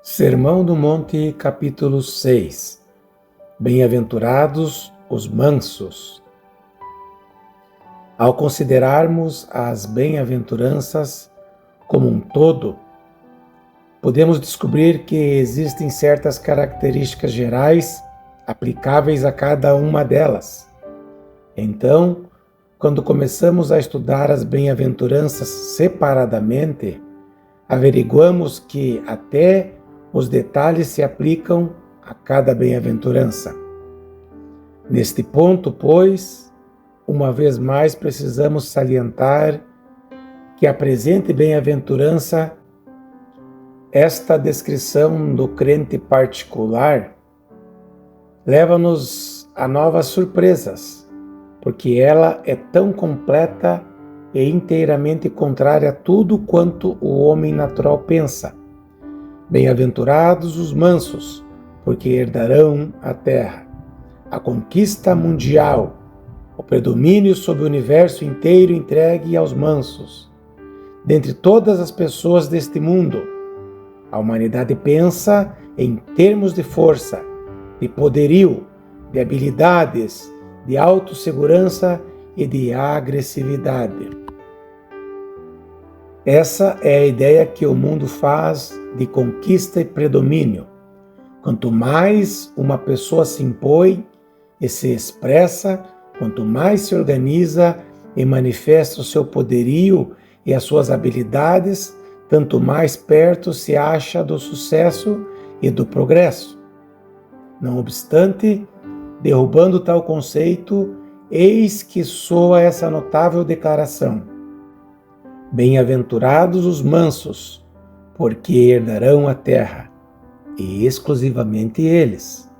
Sermão do Monte, capítulo 6. Bem-aventurados os mansos. Ao considerarmos as bem-aventuranças como um todo, podemos descobrir que existem certas características gerais aplicáveis a cada uma delas. Então, quando começamos a estudar as bem-aventuranças separadamente, averiguamos que até os detalhes se aplicam a cada bem-aventurança. Neste ponto, pois, uma vez mais precisamos salientar que a presente bem-aventurança, esta descrição do crente particular, leva-nos a novas surpresas, porque ela é tão completa e inteiramente contrária a tudo quanto o homem natural pensa. Bem-aventurados os mansos, porque herdarão a terra. A conquista mundial, o predomínio sobre o universo inteiro entregue aos mansos. Dentre todas as pessoas deste mundo, a humanidade pensa em termos de força, de poderio, de habilidades, de autossegurança e de agressividade. Essa é a ideia que o mundo faz de conquista e predomínio. Quanto mais uma pessoa se impõe e se expressa, quanto mais se organiza e manifesta o seu poderio e as suas habilidades, tanto mais perto se acha do sucesso e do progresso. Não obstante, derrubando tal conceito, eis que soa essa notável declaração: Bem-aventurados os mansos, porque herdarão a terra, e exclusivamente eles.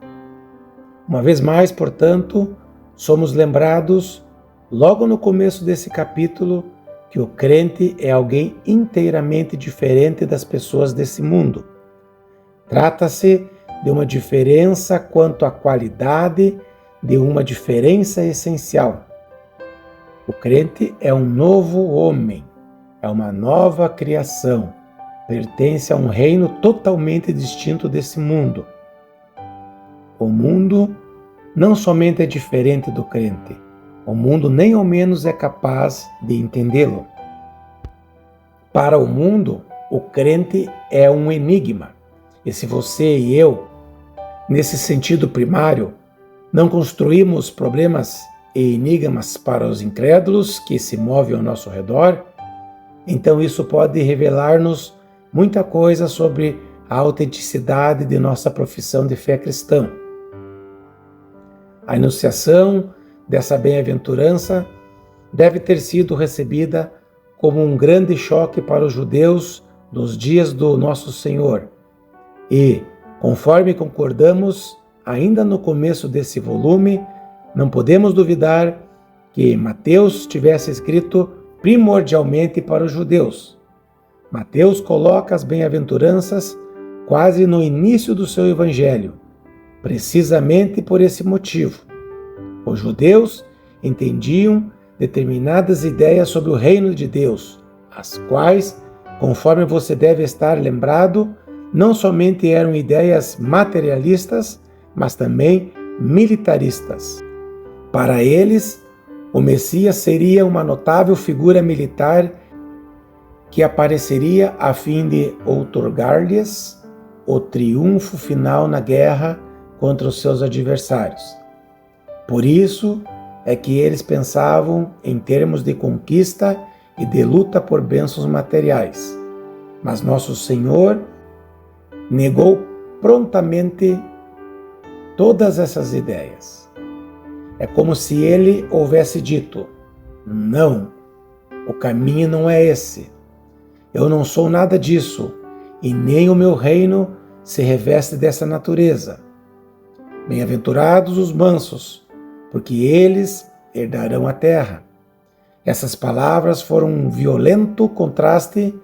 Uma vez mais, portanto, somos lembrados, logo no começo desse capítulo, que o crente é alguém inteiramente diferente das pessoas desse mundo. Trata-se de uma diferença quanto à qualidade, de uma diferença essencial. O crente é um novo homem. É uma nova criação, pertence a um reino totalmente distinto desse mundo. O mundo não somente é diferente do crente, o mundo nem ao menos é capaz de entendê-lo. Para o mundo, o crente é um enigma. E se você e eu, nesse sentido primário, não construímos problemas e enigmas para os incrédulos que se movem ao nosso redor, então isso pode revelar-nos muita coisa sobre a autenticidade de nossa profissão de fé cristã. A enunciação dessa bem-aventurança deve ter sido recebida como um grande choque para os judeus dos dias do nosso Senhor. E, conforme concordamos ainda no começo desse volume, não podemos duvidar que Mateus tivesse escrito primordialmente para os judeus. Mateus coloca as bem-aventuranças quase no início do seu evangelho, precisamente por esse motivo. Os judeus entendiam determinadas ideias sobre o reino de Deus, as quais, conforme você deve estar lembrado, não somente eram ideias materialistas, mas também militaristas. Para eles, o Messias seria uma notável figura militar que apareceria a fim de outorgar-lhes o triunfo final na guerra contra os seus adversários. Por isso é que eles pensavam em termos de conquista e de luta por bênçãos materiais. Mas nosso Senhor negou prontamente todas essas ideias. É como se ele houvesse dito: não, o caminho não é esse. Eu não sou nada disso, e nem o meu reino se reveste dessa natureza. Bem-aventurados os mansos, porque eles herdarão a terra. Essas palavras foram um violento contraste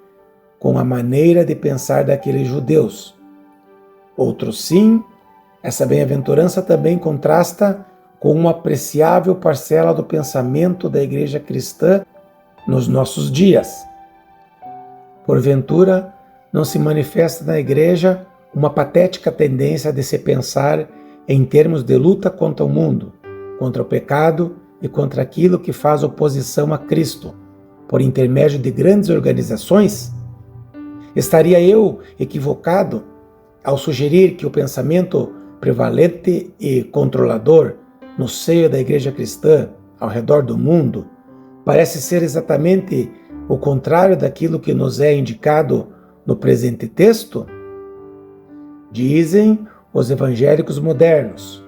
com a maneira de pensar daqueles judeus. Outros sim, essa bem-aventurança também contrasta com uma apreciável parcela do pensamento da igreja cristã nos nossos dias. Porventura, não se manifesta na igreja uma patética tendência de se pensar em termos de luta contra o mundo, contra o pecado e contra aquilo que faz oposição a Cristo, por intermédio de grandes organizações? Estaria eu equivocado ao sugerir que o pensamento prevalente e controlador no seio da Igreja cristã ao redor do mundo parece ser exatamente o contrário daquilo que nos é indicado no presente texto? Dizem os evangélicos modernos: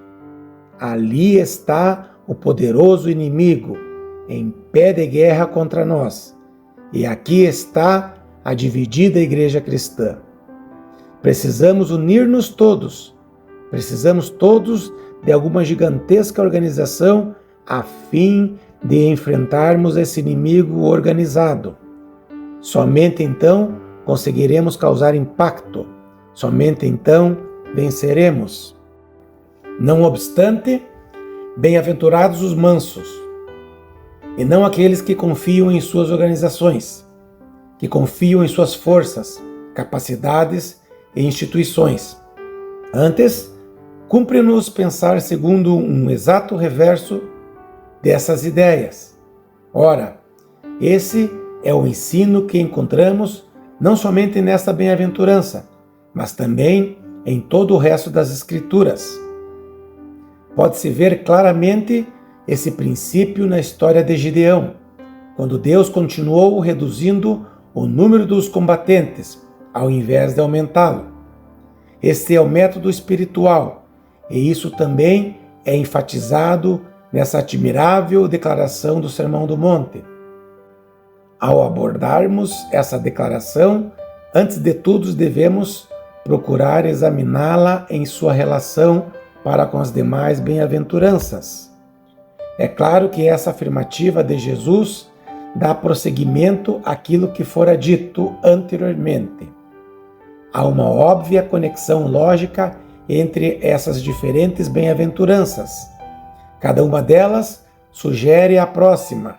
ali está o poderoso inimigo em pé de guerra contra nós, e aqui está a dividida Igreja cristã. Precisamos unir-nos todos, precisamos todos de alguma gigantesca organização a fim de enfrentarmos esse inimigo organizado. Somente então conseguiremos causar impacto, somente então venceremos. Não obstante, bem-aventurados os mansos, e não aqueles que confiam em suas organizações, que confiam em suas forças, capacidades e instituições. Antes, cumpre-nos pensar segundo um exato reverso dessas ideias. Ora, esse é o ensino que encontramos não somente nesta bem-aventurança, mas também em todo o resto das Escrituras. Pode-se ver claramente esse princípio na história de Gideão, quando Deus continuou reduzindo o número dos combatentes, ao invés de aumentá-lo. Este é o método espiritual, e isso também é enfatizado nessa admirável declaração do Sermão do Monte. Ao abordarmos essa declaração, antes de tudo devemos procurar examiná-la em sua relação para com as demais bem-aventuranças. É claro que essa afirmativa de Jesus dá prosseguimento àquilo que fora dito anteriormente. Há uma óbvia conexão lógica entre essas diferentes bem-aventuranças. Cada uma delas sugere a próxima,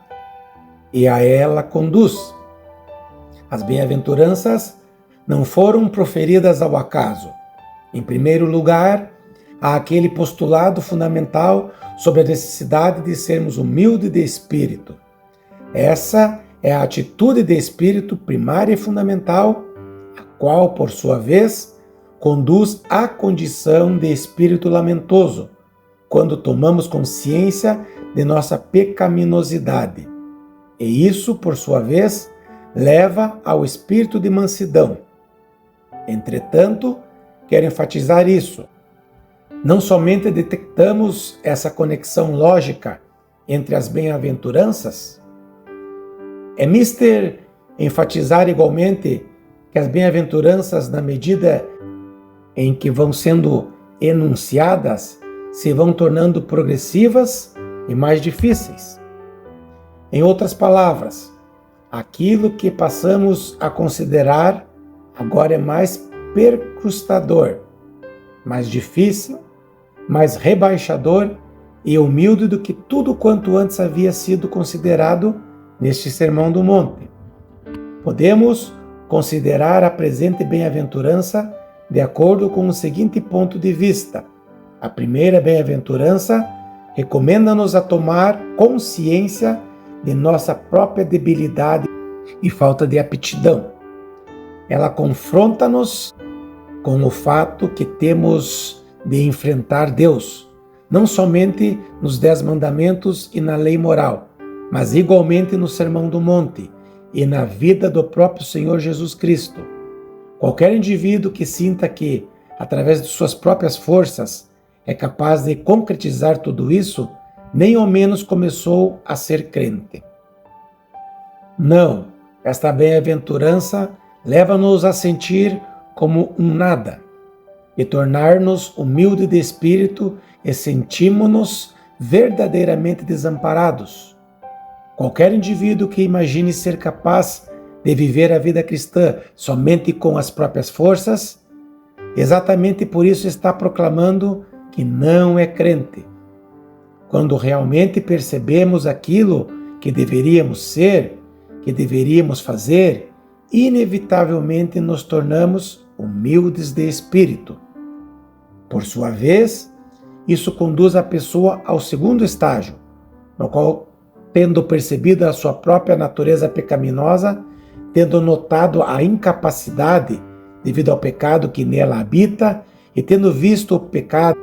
e a ela conduz. As bem-aventuranças não foram proferidas ao acaso. Em primeiro lugar, há aquele postulado fundamental sobre a necessidade de sermos humildes de espírito. Essa é a atitude de espírito primária e fundamental, a qual, por sua vez, conduz à condição de espírito lamentoso, quando tomamos consciência de nossa pecaminosidade. E isso, por sua vez, leva ao espírito de mansidão. Entretanto, quero enfatizar isso. Não somente detectamos essa conexão lógica entre as bem-aventuranças, é mister enfatizar igualmente que as bem-aventuranças, na medida em que vão sendo enunciadas, se vão tornando progressivas e mais difíceis. Em outras palavras, aquilo que passamos a considerar agora é mais percrustador, mais difícil, mais rebaixador e humilde do que tudo quanto antes havia sido considerado neste Sermão do Monte. Podemos considerar a presente bem-aventurança de acordo com o seguinte ponto de vista. A primeira bem-aventurança recomenda-nos a tomar consciência de nossa própria debilidade e falta de aptidão. Ela confronta-nos com o fato que temos de enfrentar Deus, não somente nos 10 mandamentos e na lei moral, mas igualmente no Sermão do Monte e na vida do próprio Senhor Jesus Cristo. Qualquer indivíduo que sinta que, através de suas próprias forças, é capaz de concretizar tudo isso, nem ao menos começou a ser crente. Não, esta bem-aventurança leva-nos a sentir como um nada e tornar-nos humildes de espírito e sentimos-nos verdadeiramente desamparados. Qualquer indivíduo que imagine ser capaz de viver a vida cristã somente com as próprias forças, exatamente por isso está proclamando que não é crente. Quando realmente percebemos aquilo que deveríamos ser, que deveríamos fazer, inevitavelmente nos tornamos humildes de espírito. Por sua vez, isso conduz a pessoa ao segundo estágio, no qual, tendo percebido a sua própria natureza pecaminosa, tendo notado a incapacidade devido ao pecado que nela habita e tendo visto o pecado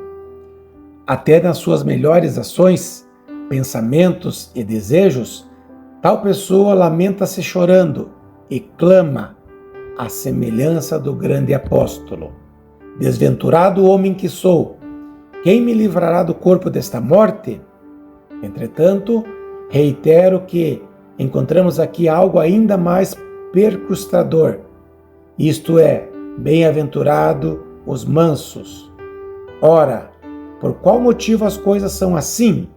até nas suas melhores ações, pensamentos e desejos, tal pessoa lamenta-se chorando e clama à semelhança do grande apóstolo: Desventurado homem que sou, quem me livrará do corpo desta morte? Entretanto, reitero que encontramos aqui algo ainda mais percrustador, isto é, bem-aventurado os mansos. Ora, por qual motivo as coisas são assim?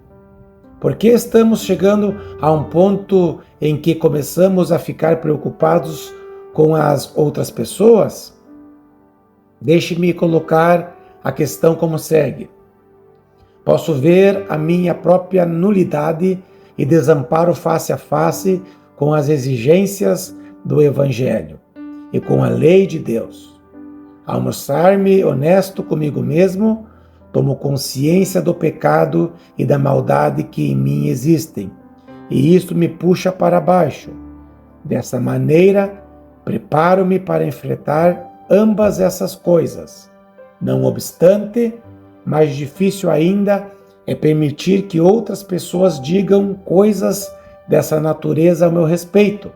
Por que estamos chegando a um ponto em que começamos a ficar preocupados com as outras pessoas? Deixe-me colocar a questão como segue. Posso ver a minha própria nulidade e desamparo face a face com as exigências do Evangelho e com a lei de Deus. Ao mostrar-me honesto comigo mesmo, tomo consciência do pecado e da maldade que em mim existem, e isto me puxa para baixo. Dessa maneira, preparo-me para enfrentar ambas essas coisas. Não obstante, mais difícil ainda é permitir que outras pessoas digam coisas dessa natureza ao meu respeito.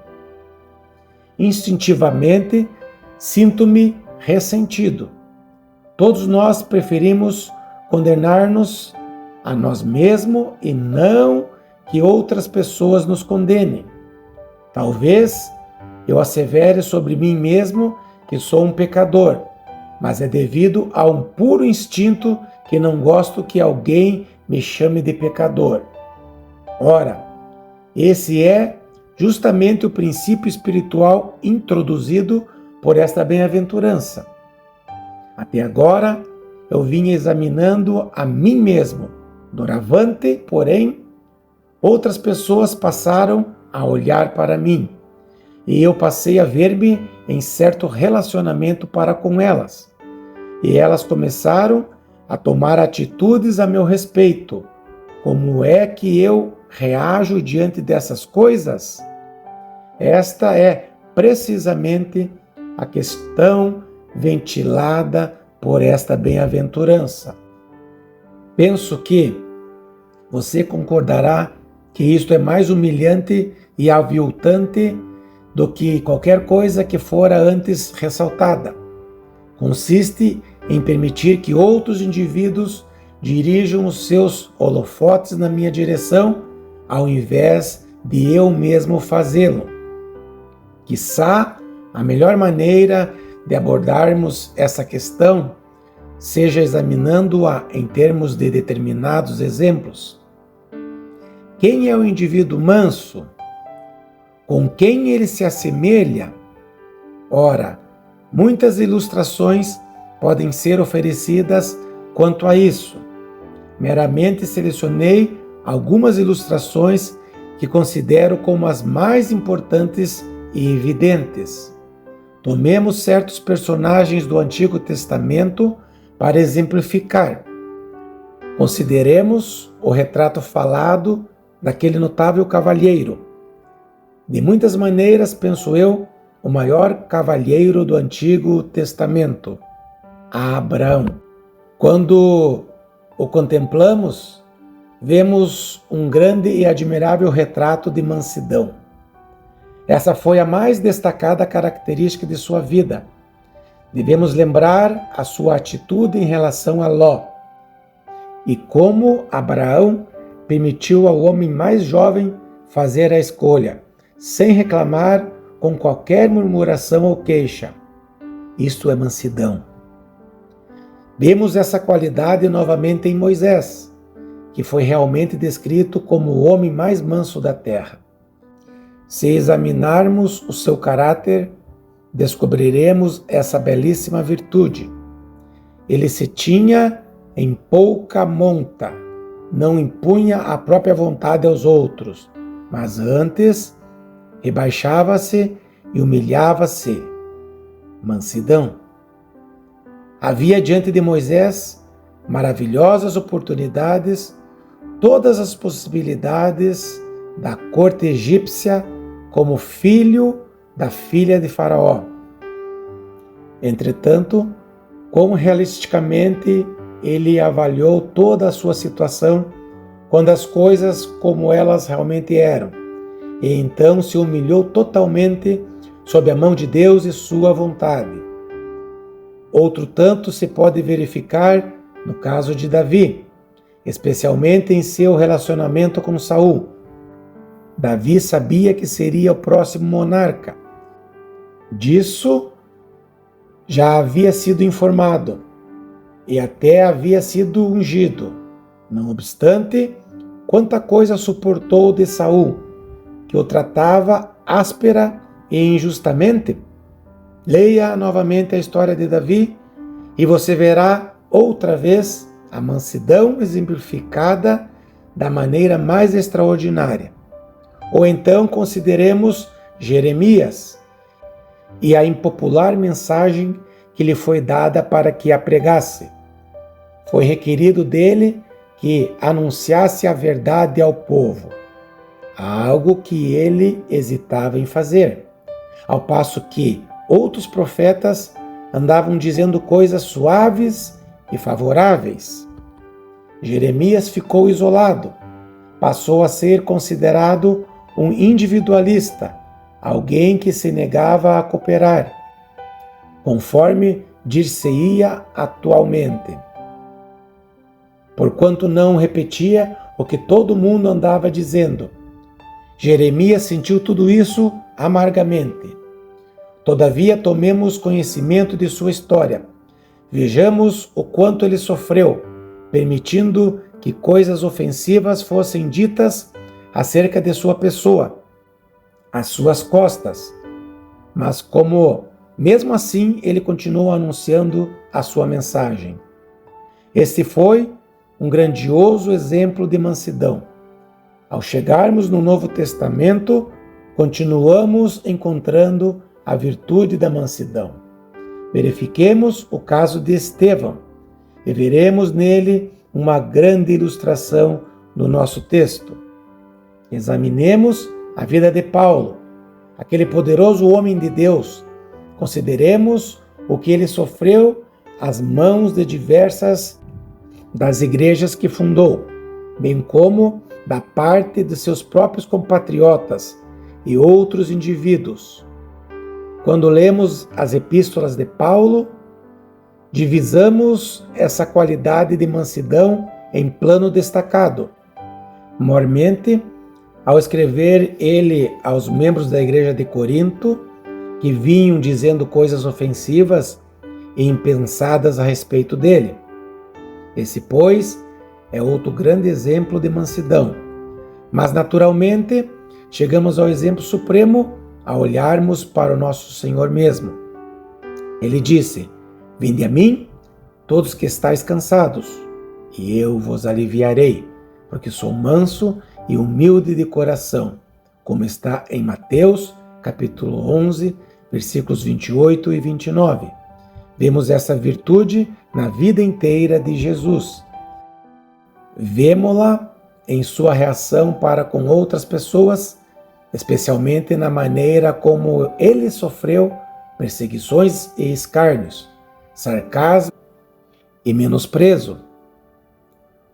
Instintivamente, sinto-me ressentido. Todos nós preferimos condenar-nos a nós mesmos e não que outras pessoas nos condenem. Talvez eu assevere sobre mim mesmo que sou um pecador, mas é devido a um puro instinto que não gosto que alguém me chame de pecador. Ora, esse é justamente o princípio espiritual introduzido por esta bem-aventurança. Até agora, eu vinha examinando a mim mesmo. Doravante, porém, outras pessoas passaram a olhar para mim, e eu passei a ver-me em certo relacionamento para com elas. E elas começaram a tomar atitudes a meu respeito. Como é que eu reajo diante dessas coisas? Esta é precisamente a questão ventilada por esta bem-aventurança. Penso que você concordará que isto é mais humilhante e aviltante do que qualquer coisa que fora antes ressaltada. Consiste em permitir que outros indivíduos dirijam os seus holofotes na minha direção, ao invés de eu mesmo fazê-lo. Quiçá a melhor maneira de abordarmos essa questão seja examinando-a em termos de determinados exemplos. Quem é o indivíduo manso? Com quem ele se assemelha? Ora, muitas ilustrações podem ser oferecidas quanto a isso. Meramente selecionei algumas ilustrações que considero como as mais importantes e evidentes. Tomemos certos personagens do Antigo Testamento para exemplificar. Consideremos o retrato falado daquele notável cavalheiro. De muitas maneiras, penso eu, o maior cavalheiro do Antigo Testamento, Abraão. Quando o contemplamos, vemos um grande e admirável retrato de mansidão. Essa foi a mais destacada característica de sua vida. Devemos lembrar a sua atitude em relação a Ló e como Abraão permitiu ao homem mais jovem fazer a escolha, sem reclamar, com qualquer murmuração ou queixa. Isto é mansidão. Vemos essa qualidade novamente em Moisés, que foi realmente descrito como o homem mais manso da terra. Se examinarmos o seu caráter, descobriremos essa belíssima virtude. Ele se tinha em pouca monta, não impunha a própria vontade aos outros, mas antes rebaixava-se e humilhava-se. Mansidão. Havia diante de Moisés maravilhosas oportunidades, todas as possibilidades da corte egípcia como filho da filha de Faraó. Entretanto, quão realisticamente ele avaliou toda a sua situação quando as coisas como elas realmente eram, e então se humilhou totalmente sob a mão de Deus e sua vontade. Outro tanto se pode verificar no caso de Davi, especialmente em seu relacionamento com Saul. Davi sabia que seria o próximo monarca. Disso já havia sido informado e até havia sido ungido. Não obstante, quanta coisa suportou de Saul, que o tratava áspera e injustamente. Leia novamente a história de Davi e você verá outra vez a mansidão exemplificada da maneira mais extraordinária. Ou então consideremos Jeremias e a impopular mensagem que lhe foi dada para que a pregasse. Foi requerido dele que anunciasse a verdade ao povo, algo que ele hesitava em fazer, ao passo que outros profetas andavam dizendo coisas suaves e favoráveis. Jeremias ficou isolado, passou a ser considerado um individualista, alguém que se negava a cooperar, conforme dir-se-ia atualmente, porquanto não repetia o que todo mundo andava dizendo. Jeremias sentiu tudo isso amargamente. Todavia, tomemos conhecimento de sua história. Vejamos o quanto ele sofreu, permitindo que coisas ofensivas fossem ditas acerca de sua pessoa, às suas costas. Mas mesmo assim, ele continuou anunciando a sua mensagem. Este foi um grandioso exemplo de mansidão. Ao chegarmos no Novo Testamento, continuamos encontrando a virtude da mansidão. Verifiquemos o caso de Estevão e veremos nele uma grande ilustração no nosso texto. Examinemos a vida de Paulo, aquele poderoso homem de Deus. Consideremos o que ele sofreu às mãos de diversas das igrejas que fundou, bem como da parte de seus próprios compatriotas e outros indivíduos. Quando lemos as epístolas de Paulo, divisamos essa qualidade de mansidão em plano destacado. Maiormente, ao escrever ele aos membros da igreja de Corinto, que vinham dizendo coisas ofensivas e impensadas a respeito dele. Esse, pois, é outro grande exemplo de mansidão. Mas, naturalmente, chegamos ao exemplo supremo ao olharmos para o nosso Senhor mesmo. Ele disse: Vinde a mim, todos que estáis cansados, e eu vos aliviarei, porque sou manso e humilde de coração, como está em Mateus, capítulo 11, versículos 28 e 29. Vemos essa virtude na vida inteira de Jesus. Vemo-la em sua reação para com outras pessoas, especialmente na maneira como ele sofreu perseguições e escárnios, sarcasmo e menosprezo.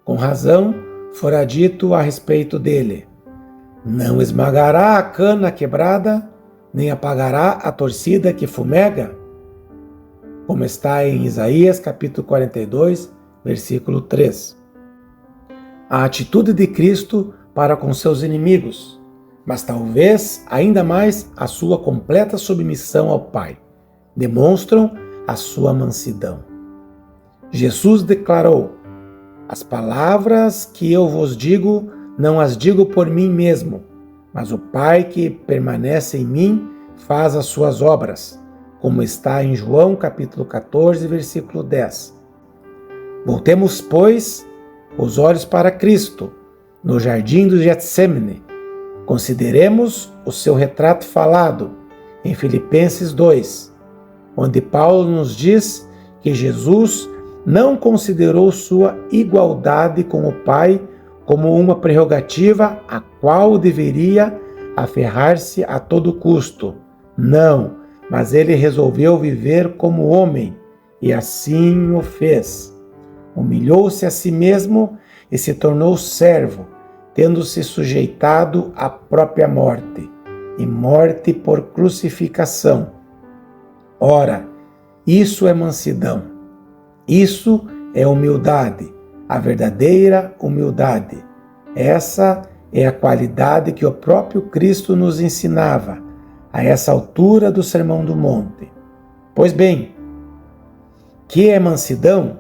Com razão, fora dito a respeito dele: não esmagará a cana quebrada, nem apagará a torcida que fumega, como está em Isaías capítulo 42, versículo 3. A atitude de Cristo para com seus inimigos, mas talvez ainda mais a sua completa submissão ao Pai, demonstram a sua mansidão. Jesus declarou: As palavras que eu vos digo, não as digo por mim mesmo, mas o Pai que permanece em mim faz as suas obras, como está em João capítulo 14, versículo 10. Voltemos, pois, os olhos para Cristo, no jardim do Getsêmani. Consideremos o seu retrato falado em Filipenses 2, onde Paulo nos diz que Jesus não considerou sua igualdade com o Pai como uma prerrogativa a qual deveria aferrar-se a todo custo. Não, mas ele resolveu viver como homem e assim o fez. Humilhou-se a si mesmo e se tornou servo, tendo-se sujeitado à própria morte, e morte por crucificação. Ora, isso é mansidão, isso é humildade, a verdadeira humildade. Essa é a qualidade que o próprio Cristo nos ensinava a essa altura do Sermão do Monte. Pois bem, que é mansidão?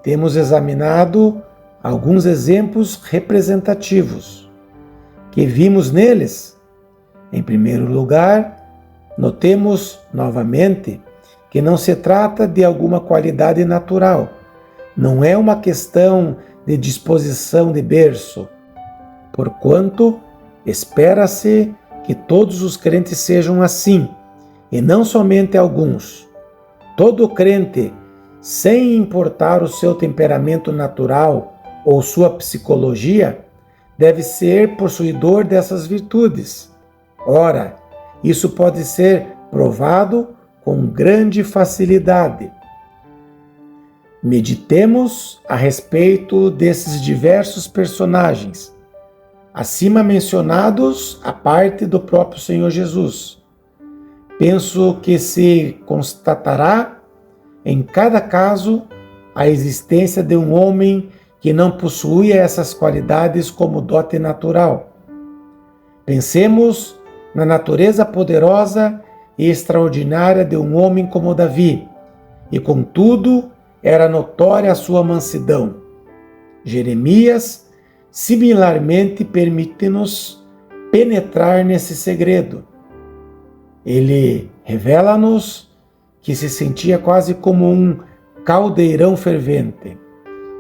Temos examinado alguns exemplos representativos que vimos neles. Em primeiro lugar, notemos novamente que não se trata de alguma qualidade natural, não é uma questão de disposição de berço, porquanto espera-se que todos os crentes sejam assim, e não somente alguns. Todo crente, sem importar o seu temperamento natural ou sua psicologia, deve ser possuidor dessas virtudes. Ora, isso pode ser provado com grande facilidade. Meditemos a respeito desses diversos personagens, acima mencionados à parte do próprio Senhor Jesus. Penso que se constatará em cada caso a existência de um homem que não possuía essas qualidades como dote natural. Pensemos na natureza poderosa e extraordinária de um homem como Davi, e contudo era notória a sua mansidão. Jeremias, similarmente, permite-nos penetrar nesse segredo. Ele revela-nos que se sentia quase como um caldeirão fervente,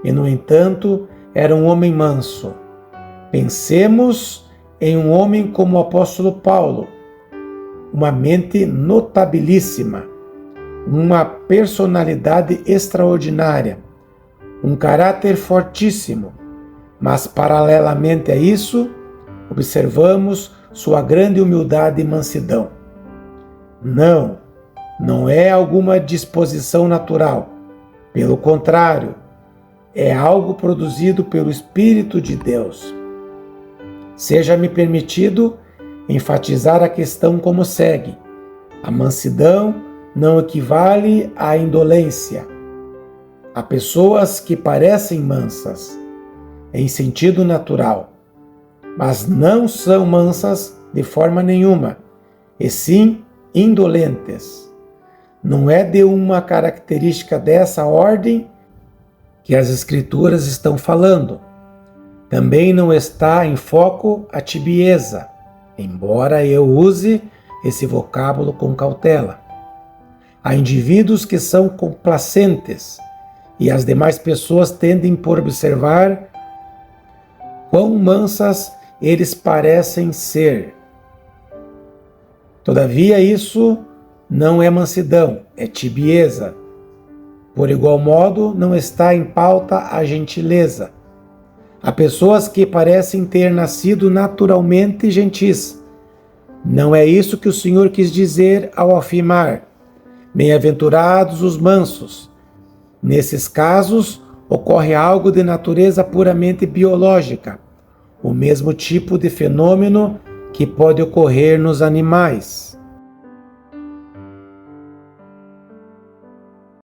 e, no entanto, era um homem manso. Pensemos em um homem como o apóstolo Paulo, uma mente notabilíssima, uma personalidade extraordinária, um caráter fortíssimo, mas, paralelamente a isso, observamos sua grande humildade e mansidão. Não é alguma disposição natural. Pelo contrário, é algo produzido pelo Espírito de Deus. Seja-me permitido enfatizar a questão como segue. A mansidão não equivale à indolência. Há pessoas que parecem mansas, em sentido natural, mas não são mansas de forma nenhuma, e sim indolentes. Não é de uma característica dessa ordem que as Escrituras estão falando. Também não está em foco a tibieza, embora eu use esse vocábulo com cautela. Há indivíduos que são complacentes e as demais pessoas tendem por observar quão mansas eles parecem ser. Todavia, isso não é mansidão, é tibieza. Por igual modo, não está em pauta a gentileza. Há pessoas que parecem ter nascido naturalmente gentis. Não é isso que o Senhor quis dizer ao afirmar: bem-aventurados os mansos. Nesses casos, ocorre algo de natureza puramente biológica, o mesmo tipo de fenômeno que pode ocorrer nos animais.